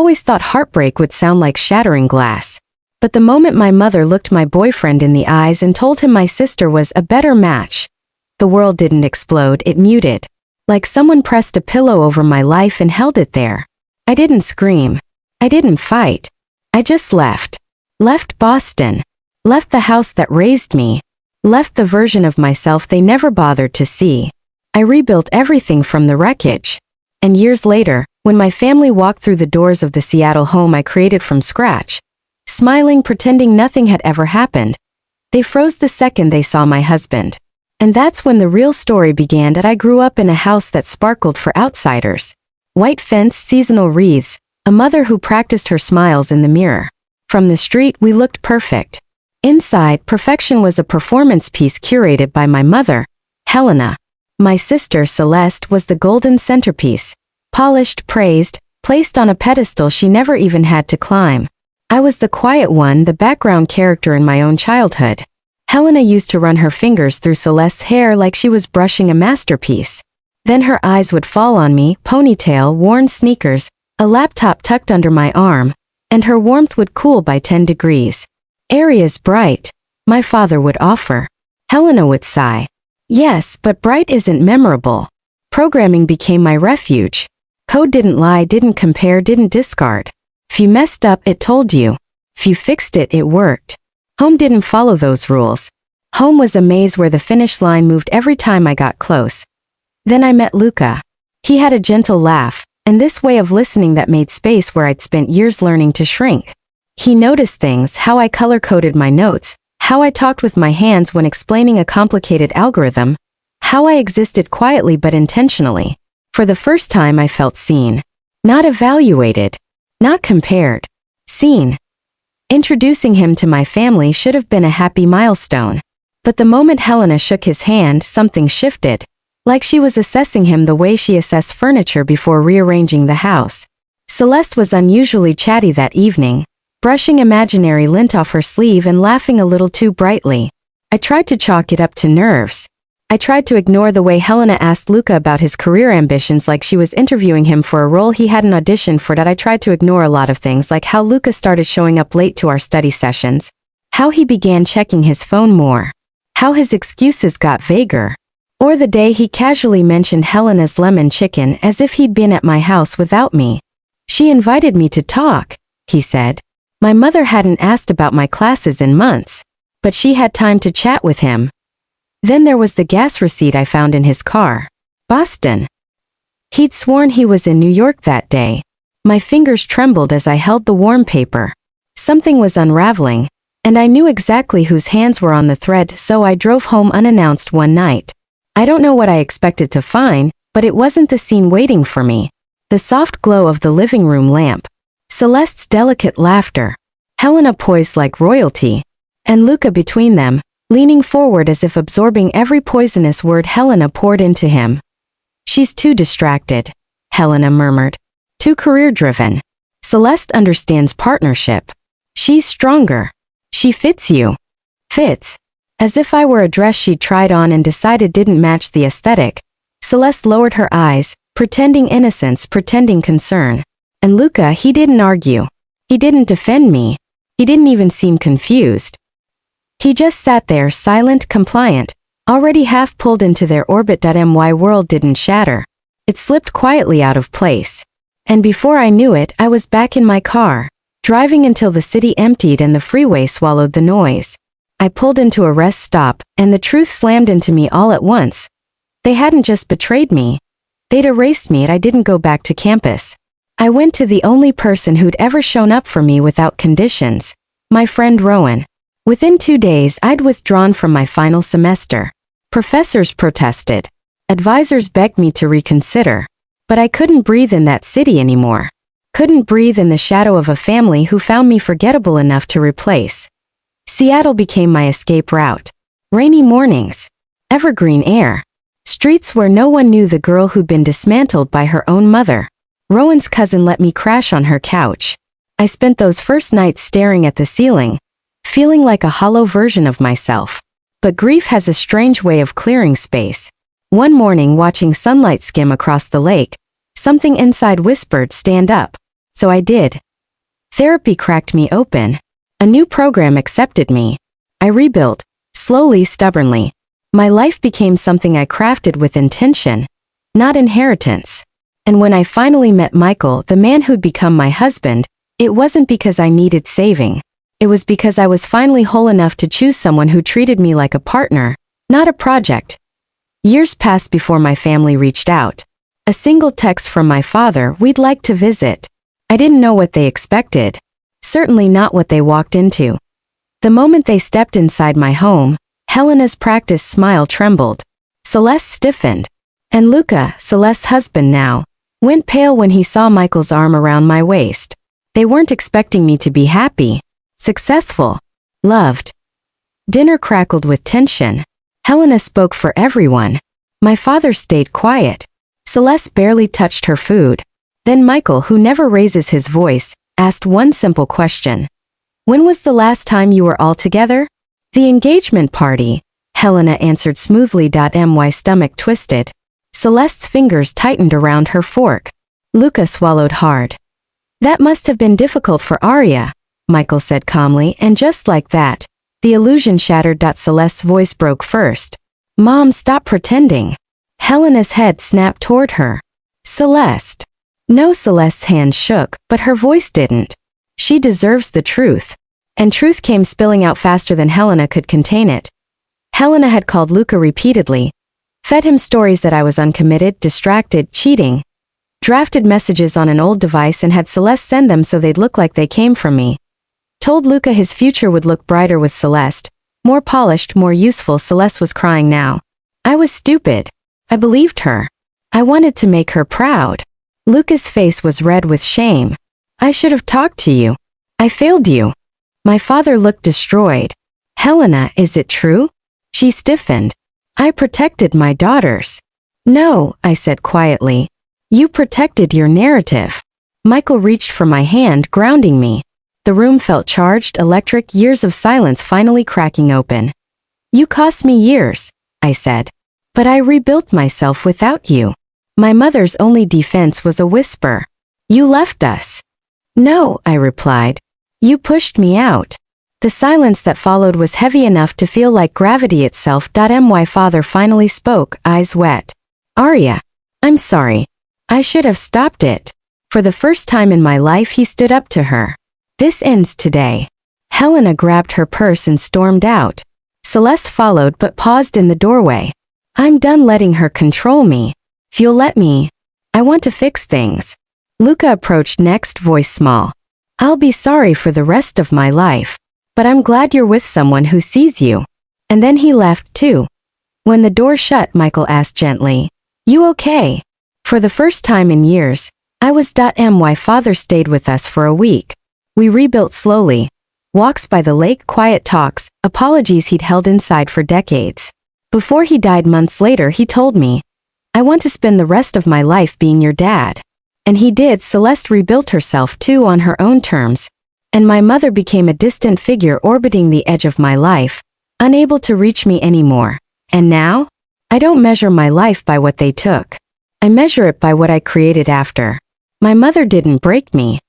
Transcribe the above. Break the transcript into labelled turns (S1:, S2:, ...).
S1: always thought heartbreak would sound like shattering glass. But the moment my mother looked my boyfriend in the eyes and told him my sister was a better match, the world didn't explode, it muted. Like someone pressed a pillow over my life and held it there. I didn't scream. I didn't fight. I just left. Left Boston. Left the house that raised me. Left the version of myself they never bothered to see. I rebuilt everything from the wreckage. And years later, when my family walked through the doors of the Seattle home I created from scratch, smiling, pretending nothing had ever happened, they froze the second they saw my husband. And that's when the real story began. That I grew up in a house that sparkled for outsiders. White fence, seasonal wreaths, a mother who practiced her smiles in the mirror. From the street, we looked perfect. Inside, perfection was a performance piece curated by my mother, Helena. My sister, Celeste, was the golden centerpiece. Polished, praised, placed on a pedestal she never even had to climb. I was the quiet one, the background character in my own childhood. Helena used to run her fingers through Celeste's hair like she was brushing a masterpiece. Then her eyes would fall on me, ponytail, worn sneakers, a laptop tucked under my arm, and her warmth would cool by 10 degrees. Areas bright, my father would offer. Helena would sigh. Yes, but bright isn't memorable. Programming became my refuge. Code didn't lie, didn't compare, didn't discard. If you messed up, it told you. If you fixed it, it worked. Home didn't follow those rules. Home was a maze where the finish line moved every time I got close. Then I met Luca. He had a gentle laugh, and this way of listening that made space where I'd spent years learning to shrink. He noticed things, how I color-coded my notes, how I talked with my hands when explaining a complicated algorithm, how I existed quietly but intentionally. For the first time I felt seen. Not evaluated. Not compared. Seen. Introducing him to my family should have been a happy milestone. But the moment Helena shook his hand, something shifted. Like she was assessing him the way she assessed furniture before rearranging the house. Celeste was unusually chatty that evening, brushing imaginary lint off her sleeve and laughing a little too brightly. I tried to chalk it up to nerves. I tried to ignore the way Helena asked Luca about his career ambitions like she was interviewing him for a role he hadn't auditioned for. That I tried to ignore a lot of things, like how Luca started showing up late to our study sessions, how he began checking his phone more, how his excuses got vaguer, or the day he casually mentioned Helena's lemon chicken as if he'd been at my house without me. She invited me to talk, he said. My mother hadn't asked about my classes in months, but she had time to chat with him. Then there was the gas receipt I found in his car. Boston. He'd sworn he was in New York that day. My fingers trembled as I held the warm paper. Something was unraveling, and I knew exactly whose hands were on the thread, so I drove home unannounced one night. I don't know what I expected to find, but it wasn't the scene waiting for me. The soft glow of the living room lamp. Celeste's delicate laughter. Helena poised like royalty. And Luca between them, leaning forward as if absorbing every poisonous word Helena poured into him. She's too distracted, Helena murmured. Too career-driven. Celeste understands partnership. She's stronger. She fits you. Fits. As if I were a dress she'd tried on and decided didn't match the aesthetic, Celeste lowered her eyes, pretending innocence, pretending concern. And Luca, he didn't argue. He didn't defend me. He didn't even seem confused. He just sat there, silent, compliant, already half pulled into their orbit. My world didn't shatter. It slipped quietly out of place. And before I knew it, I was back in my car, driving until the city emptied and the freeway swallowed the noise. I pulled into a rest stop, and the truth slammed into me all at once. They hadn't just betrayed me. They'd erased me, and I didn't go back to campus. I went to the only person who'd ever shown up for me without conditions. My friend Rowan. Within 2 days, I'd withdrawn from my final semester. Professors protested. Advisors begged me to reconsider. But I couldn't breathe in that city anymore. Couldn't breathe in the shadow of a family who found me forgettable enough to replace. Seattle became my escape route. Rainy mornings. Evergreen air. Streets where no one knew the girl who'd been dismantled by her own mother. Rowan's cousin let me crash on her couch. I spent those first nights staring at the ceiling, feeling like a hollow version of myself. But grief has a strange way of clearing space. One morning, watching sunlight skim across the lake, something inside whispered, "Stand up." So I did. Therapy cracked me open. A new program accepted me. I rebuilt, slowly, stubbornly. My life became something I crafted with intention, not inheritance. And when I finally met Michael, the man who'd become my husband, it wasn't because I needed saving. It was because I was finally whole enough to choose someone who treated me like a partner, not a project. Years passed before my family reached out. A single text from my father, "We'd like to visit." I didn't know what they expected. Certainly not what they walked into. The moment they stepped inside my home, Helena's practiced smile trembled. Celeste stiffened. And Luca, Celeste's husband now, went pale when he saw Michael's arm around my waist. They weren't expecting me to be happy, successful, loved. Dinner crackled with tension. Helena spoke for everyone. My father stayed quiet. Celeste barely touched her food. Then Michael, who never raises his voice, asked one simple question. "When was the last time you were all together?" "The engagement party," Helena answered smoothly. My stomach twisted. Celeste's fingers tightened around her fork. Luca swallowed hard. "That must have been difficult for Arya," Michael said calmly, and just like that, the illusion shattered. Celeste's voice broke first. "Mom, stop pretending." Helena's head snapped toward her. "Celeste." No, Celeste's hand shook, but her voice didn't. "She deserves the truth." And truth came spilling out faster than Helena could contain it. Helena had called Luca repeatedly, fed him stories that I was uncommitted, distracted, cheating, drafted messages on an old device and had Celeste send them so they'd look like they came from me. Told Luca his future would look brighter with Celeste, more polished, more useful. Celeste was crying now. I was stupid. I believed her. I wanted to make her proud. Luca's face was red with shame. "I should have talked to you. I failed you." My father looked destroyed. "Helena, is it true?" She stiffened. "I protected my daughters." "No," I said quietly. "You protected your narrative." Michael reached for my hand, grounding me. The room felt charged, electric, years of silence finally cracking open. "You cost me years," I said. "But I rebuilt myself without you." My mother's only defense was a whisper. "You left us." "No," I replied. "You pushed me out." The silence that followed was heavy enough to feel like gravity itself. My father finally spoke, eyes wet. "Arya, I'm sorry. I should have stopped it." For the first time in my life he stood up to her. "This ends today." Helena grabbed her purse and stormed out. Celeste followed but paused in the doorway. "I'm done letting her control me. If you'll let me, I want to fix things." Luca approached next, voice small. "I'll be sorry for the rest of my life. But I'm glad you're with someone who sees you." And then he left too. When the door shut, Michael asked gently, "You okay?" For the first time in years, I was. My father stayed with us for a week. We rebuilt slowly. Walks by the lake, quiet talks, apologies he'd held inside for decades. Before he died months later, he told me, "I want to spend the rest of my life being your dad." And he did. Celeste rebuilt herself too on her own terms. And my mother became a distant figure orbiting the edge of my life, unable to reach me anymore. And now? I don't measure my life by what they took. I measure it by what I created after. My mother didn't break me.